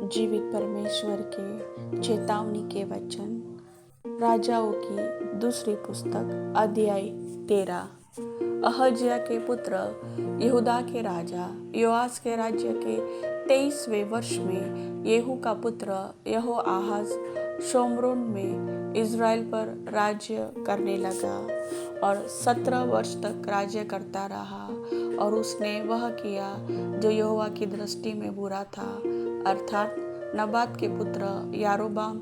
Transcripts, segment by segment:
जीवित परमेश्वर के चेतावनी के वचन। राजाओं की दूसरी पुस्तक अध्याय 13। अहज्या के पुत्र यहूदा के राजा योआस के राज्य के 23वें वर्ष में येहू का पुत्र यहोआहाज शोम्रोन में इज़राइल पर राज्य करने लगा और 17 वर्ष तक राज्य करता रहा। और उसने वह किया जो यहोवा की दृष्टि में बुरा था, अर्थात नबात के पुत्र यारोबाम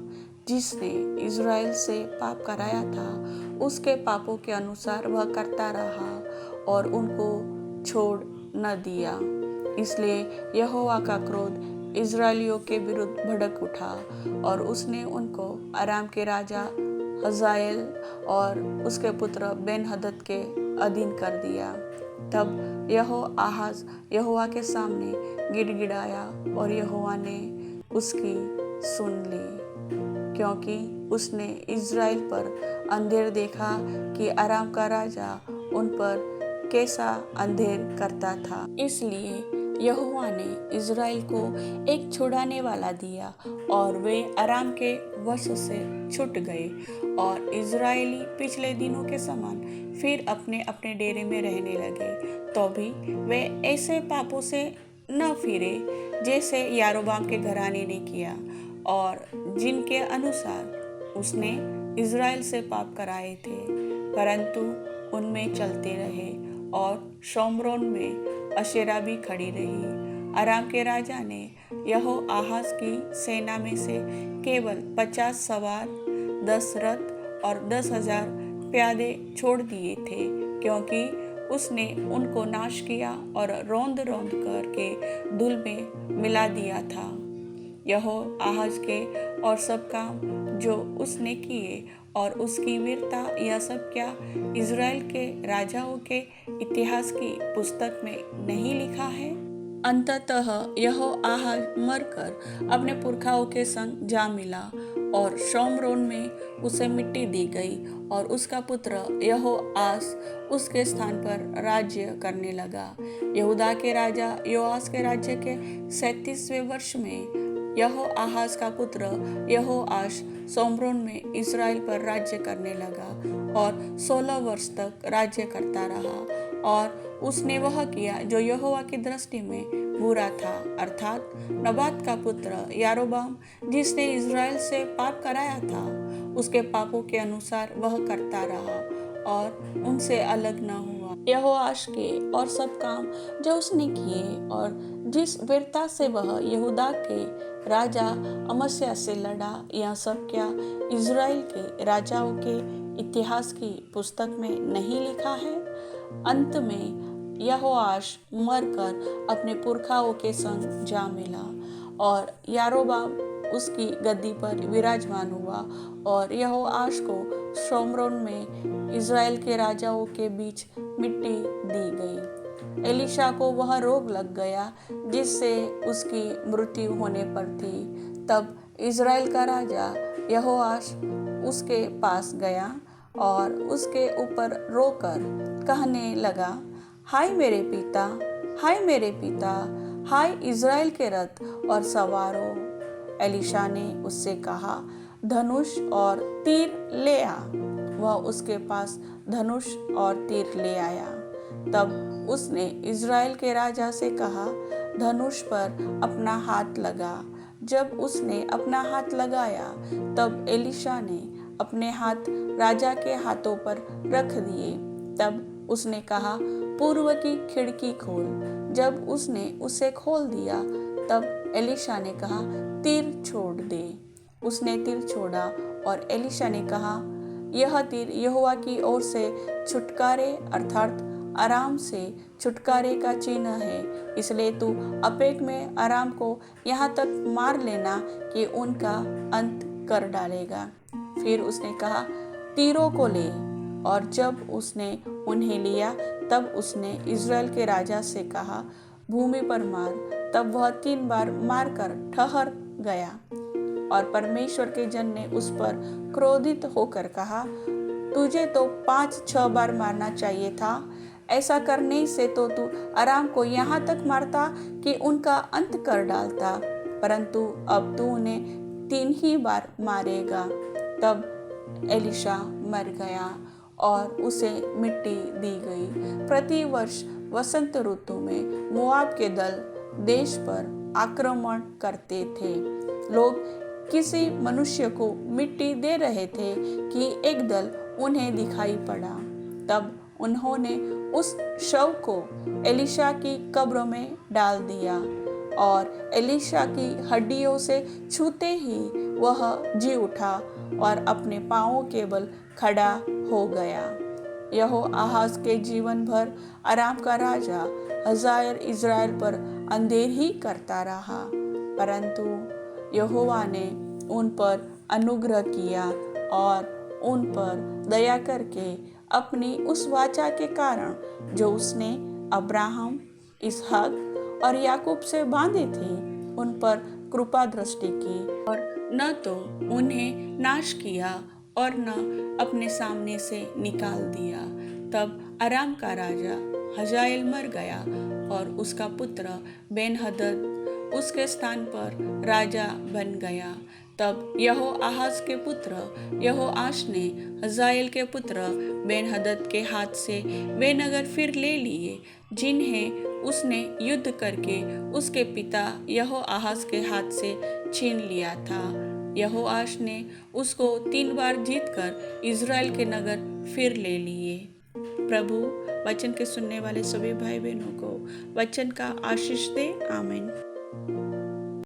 जिसने इज़राइल से पाप कराया था, उसके पापों के अनुसार वह करता रहा और उनको छोड़ न दिया। इसलिए यहोवा का क्रोध इज़राइलियों के विरुद्ध भड़क उठा और उसने उनको अराम के राजा हजाएल और उसके पुत्र बेन-हदद के अधीन कर दिया। तब यहोआहाज यहोवा के सामने गिड़गिड़ाया और यहोवा ने उसकी सुन ली, क्योंकि उसने इज़राइल पर अंधेर देखा कि अराम का राजा उन पर कैसा अंधेर करता था। इसलिए यहोवा ने इज़राइल को एक छुड़ाने वाला दिया और वे अराम के वश से छूट गए और इज़राइली पिछले दिनों के समान फिर अपने अपने डेरे में रहने लगे। तो भी वे ऐसे पापों से न फिरे जैसे यारोबाम के घराने ने किया और जिनके अनुसार उसने इज़राइल से पाप कराए थे, परंतु उनमें चलते रहे। और शोम्रोन में अशेरा भी खड़ी रही। अराम के राजा ने यहोआहाज की सेना में से केवल 50 सवार, 10 रथ और 10,000 प्यादे छोड़ दिए थे, क्योंकि उसने उनको नाश किया और रौंद रौंद करके धूल में मिला दिया था। यहोआहाज के और सब काम जो उसने किए और उसकी वीरता, यह सब क्या इज़राइल के राजाओं के इतिहास की पुस्तक में नहीं लिखा है? अंततः यहोआहाज मरकर अपने पुरखाओं के संग जा मिला और शोम्रोन में उसे मिट्टी दी गई और उसका पुत्र यहोआस उसके स्थान पर राज्य करने लगा। यहूदा के राजा योआस के राज्य के 37वें वर्ष में यहोआहाज का पुत्र यहोआश शोम्रोन में इज़राइल पर राज्य करने लगा और 16 वर्ष तक राज्य करता रहा। और उसने वह किया जो यहोवा की दृष्टि में बुरा था, अर्थात नबात का पुत्र यारोबाम जिसने इज़राइल से पाप कराया था, उसके पापों के अनुसार वह करता रहा और उनसे अलग न हुआ। यहोआश के और सब काम जो उसने किए और जिस वीरता से वह यहूदा के राजा अमस्या से लड़ा, यह सब क्या इज़राइल के राजाओं के इतिहास की पुस्तक में नहीं लिखा है? अंत में यहोआश मरकर अपने पुरखाओं के संग जा मिला और यारोबाम उसकी गद्दी पर विराजमान हुआ और यहोआश को शोम्रोन में इज़राइल के राजाओं के बीच मिट्टी दी गई। एलीशा को वह रोग लग गया जिससे उसकी मृत्यु होने पर थी। तब इज़राइल का राजा यहोआश उसके पास गया और उसके ऊपर रोकर कहने लगा, हाय मेरे पिता, हाय मेरे पिता, हाय इज़राइल के रथ और सवारों। एलीशा ने उससे कहा, धनुष और तीर ले आ। वह उसके पास धनुष और तीर ले आया। तब उसने इज़राइल के राजा से कहा, धनुष पर अपना हाथ लगा। जब उसने अपना हाथ लगाया तब एलीशा ने अपने हाथ राजा के हाथों पर रख दिए। तब उसने कहा, पूर्व की खिड़की खोल। जब उसने उसे खोल दिया तब एलीशा ने कहा, तीर छोड़ दे। उसने तीर छोड़ा और एलीशा ने कहा, यह तीर यहोवा की ओर से छुटकारे अर्थात अराम से छुटकारे का चिन्ह है, इसलिए तू अपेक में अराम को यहाँ तक मार लेना कि उनका अंत कर डालेगा। फिर उसने कहा, तीरों को ले। और जब उसने उन्हें लिया तब उसने इज़राइल के राजा से कहा, भूमि पर मार। तब वह 3 बार मारकर ठहर गया और परमेश्वर के जन ने उस पर क्रोधित होकर कहा, तुझे तो 5-6 बार मारना चाहिए था। ऐसा करने से तो तू अराम को यहाँ तक मारता कि उनका अंत कर डालता। परंतु अब तू उन्हें 3 ही बार मारेगा। तब एलीशा मर गया और उसे मिट्टी दी गई। प्रतिवर्ष वसंत ऋतु में मोआब के दल देश पर आक्रमण करते थे। लोग किसी मनुष्य को मिट्टी दे रहे थे कि एक दल उन्हें दिखाई पड़ा। तब उन्होंने उस शव को एलीशा की कब्र में डाल दिया और एलीशा की हड्डियों से छूते ही वह जी उठा और अपने पांवों के बल खड़ा हो गया। यहोआहाज के जीवन भर अराम का राजा हजाएल इज़राइल पर अंधेरी करता रहा, परंतु यहोवा ने उन पर अनुग्रह किया और उन पर दया करके अपनी उस वाचा के कारण जो उसने अब्राहम, इसहाक और याकूब से बांधे थे, उन पर कृपा दृष्टि की और न तो उन्हें नाश किया और न अपने सामने से निकाल दिया। तब अराम का राजा हजाएल मर गया और उसका पुत्र बेन-हदद उसके स्थान पर राजा बन गया। तब यहोआहाज के पुत्र यहोआश ने हजाएल के पुत्र बेन-हदद के हाथ से वे नगर फिर ले लिए जिन्हें उसने युद्ध करके उसके पिता यहोआहाज के हाथ से छीन लिया था। यहोआश ने उसको 3 बार जीतकर इज़राइल के नगर फिर ले लिए। प्रभु वचन के सुनने वाले सभी भाई बहनों को वचन का आशीष दे। आमीन।